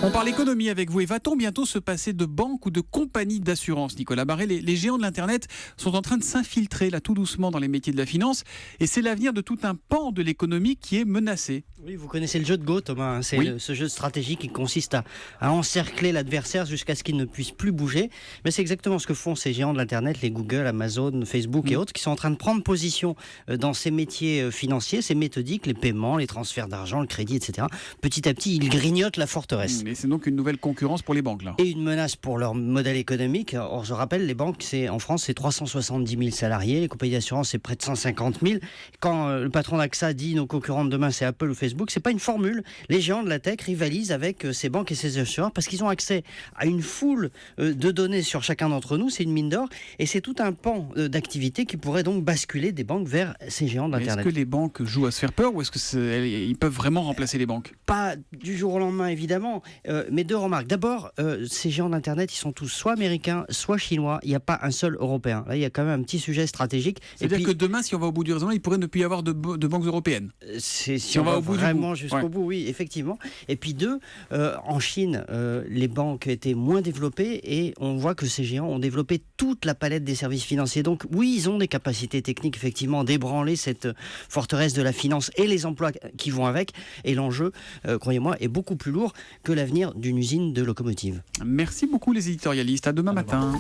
On parle économie avec vous et va-t-on bientôt se passer de banques ou de compagnies d'assurance, Nicolas Barré? Les géants de l'Internet sont en train de s'infiltrer là tout doucement dans les métiers de la finance et c'est l'avenir de tout un pan de l'économie qui est menacé. Oui, vous connaissez le jeu de Go, Thomas. Hein. C'est Oui. ce jeu de stratégie qui consiste à encercler l'adversaire jusqu'à ce qu'il ne puisse plus bouger. Mais c'est exactement ce que font ces géants de l'Internet, les Google, Amazon, Facebook et autres, qui sont en train de prendre position dans ces métiers financiers, ces méthodiques, les paiements, les transferts d'argent, le crédit, etc. Petit à petit, ils grignotent la forteresse. Et c'est donc une nouvelle concurrence pour les banques là. Et une menace pour leur modèle économique. Or, je rappelle, les banques, en France, c'est 370 000 salariés. Les compagnies d'assurance, c'est près de 150 000. Quand le patron d'AXA dit nos concurrents de demain, c'est Apple ou Facebook, c'est pas une formule. Les géants de la tech rivalisent avec ces banques et ces assureurs parce qu'ils ont accès à une foule de données sur chacun d'entre nous. C'est une mine d'or. Et c'est tout un pan d'activité qui pourrait donc basculer des banques vers ces géants d'Internet. Est-ce que les banques jouent à se faire peur ou est-ce qu'ils peuvent vraiment remplacer les banques? Pas du jour au lendemain, évidemment. Mais deux remarques. D'abord, ces géants d'Internet, ils sont tous soit américains, soit chinois. Il n'y a pas un seul européen. Là, il y a quand même un petit sujet stratégique. C'est-à-dire que demain, si on va au bout du raisonnement, il pourrait ne plus y avoir de banques européennes. Si on va au bout vraiment jusqu'au bout, oui, effectivement. Et puis deux, en Chine, les banques étaient moins développées et on voit que ces géants ont développé toute la palette des services financiers. Donc oui, ils ont des capacités techniques, effectivement, d'ébranler cette forteresse de la finance et les emplois qui vont avec. Et l'enjeu, croyez-moi, est beaucoup plus lourd que l'avenir d'une usine de locomotives. Merci beaucoup les éditorialistes. À demain matin.